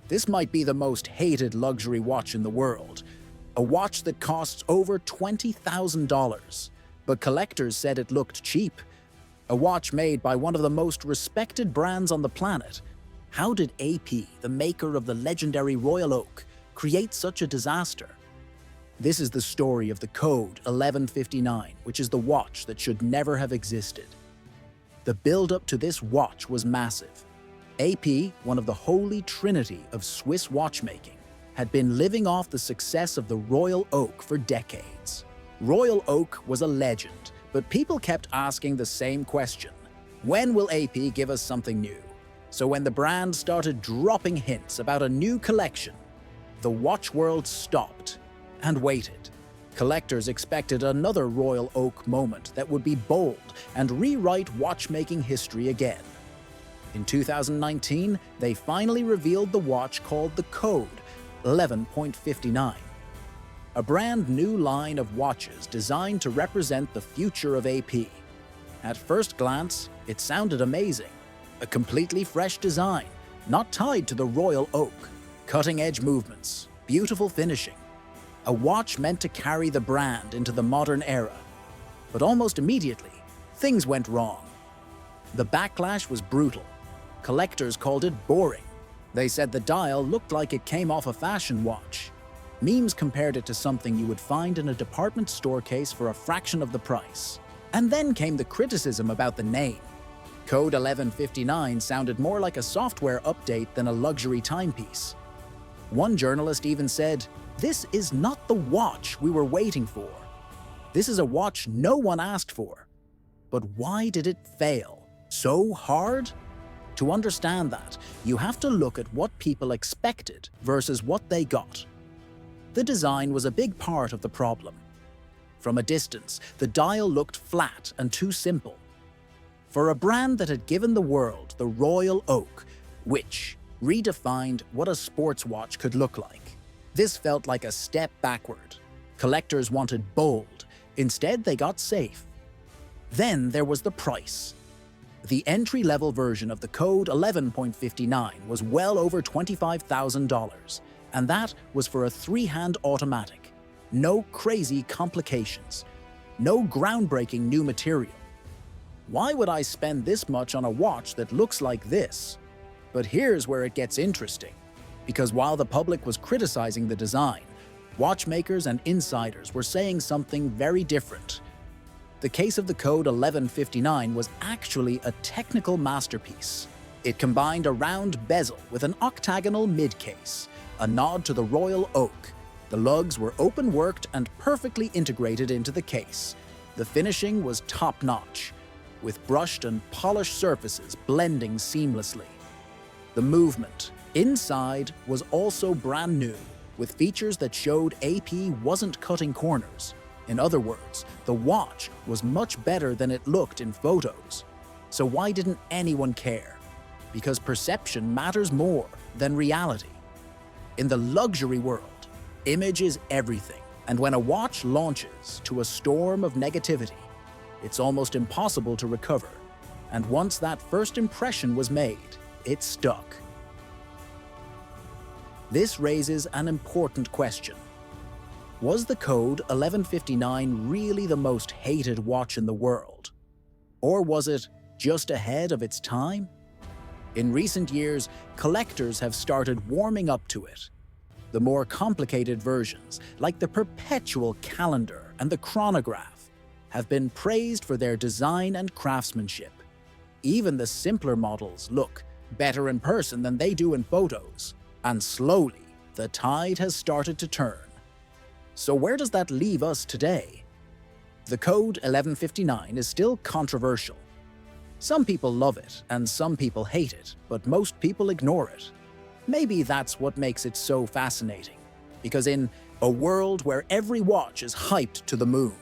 This might be the most hated luxury watch in the world, a watch that costs over $20,000, but collectors said it looked cheap. A watch made by one of the most respected brands on the planet. How did AP, the maker of the legendary Royal Oak, create such a disaster? This is the story of the Code 1159, which is the watch that should never have existed. The build-up to this watch was massive. AP, one of the holy trinity of Swiss watchmaking, had been living off the success of the Royal Oak for decades. Royal Oak was a legend, but people kept asking the same question: when will AP give us something new? So when the brand started dropping hints about a new collection, the watch world stopped and waited. Collectors expected another Royal Oak moment that would be bold and rewrite watchmaking history again. In 2019, they finally revealed the watch called the Code 11.59, a brand new line of watches designed to represent the future of AP. At first glance, it sounded amazing. A completely fresh design, not tied to the Royal Oak, cutting-edge movements, beautiful finishing. A watch meant to carry the brand into the modern era. But almost immediately, things went wrong. The backlash was brutal. Collectors called it boring. They said the dial looked like it came off a fashion watch. Memes compared it to something you would find in a department store case for a fraction of the price. And then came the criticism about the name. Code 1159 sounded more like a software update than a luxury timepiece. One journalist even said, "This is not the watch we were waiting for. This is a watch no one asked for." But why did it fail so hard? To understand that, you have to look at what people expected versus what they got. The design was a big part of the problem. From a distance, the dial looked flat and too simple. For a brand that had given the world the Royal Oak, which redefined what a sports watch could look like, this felt like a step backward. Collectors wanted bold. Instead, they got safe. Then there was the price. The entry-level version of the Code 11.59 was well over $25,000, and that was for a three-hand automatic. No crazy complications. No groundbreaking new material. Why would I spend this much on a watch that looks like this? But here's where it gets interesting. Because while the public was criticizing the design, watchmakers and insiders were saying something very different. The case of the Code 1159 was actually a technical masterpiece. It combined a round bezel with an octagonal mid-case, a nod to the Royal Oak. The lugs were open-worked and perfectly integrated into the case. The finishing was top-notch, with brushed and polished surfaces blending seamlessly. The movement inside was also brand new, with features that showed AP wasn't cutting corners. In other words, the watch was much better than it looked in photos. So why didn't anyone care? Because perception matters more than reality. In the luxury world, image is everything, and when a watch launches to a storm of negativity, it's almost impossible to recover. And once that first impression was made, it stuck. This raises an important question. Was the Code 1159 really the most hated watch in the world? Or was it just ahead of its time? In recent years, collectors have started warming up to it. The more complicated versions, like the perpetual calendar and the chronograph, have been praised for their design and craftsmanship. Even the simpler models look better in person than they do in photos. And slowly, the tide has started to turn. So where does that leave us today? The Code 1159 is still controversial. Some people love it and some people hate it, but most people ignore it. Maybe that's what makes it so fascinating, because in a world where every watch is hyped to the moon,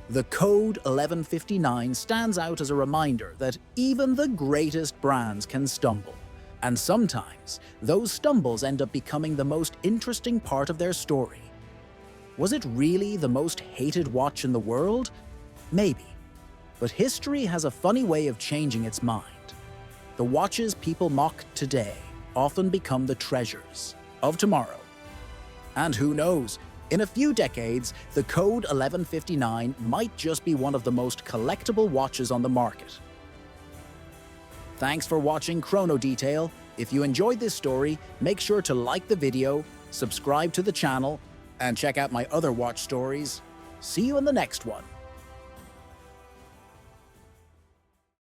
the Code 1159 stands out as a reminder that even the greatest brands can stumble. And sometimes, those stumbles end up becoming the most interesting part of their story. Was it really the most hated watch in the world? Maybe. But history has a funny way of changing its mind. The watches people mock today often become the treasures of tomorrow. And who knows, in a few decades, the Code 1159 might just be one of the most collectible watches on the market. Thanks for watching Chrono Detail. If you enjoyed this story, make sure to like the video, subscribe to the channel, and check out my other watch stories. See you in the next one.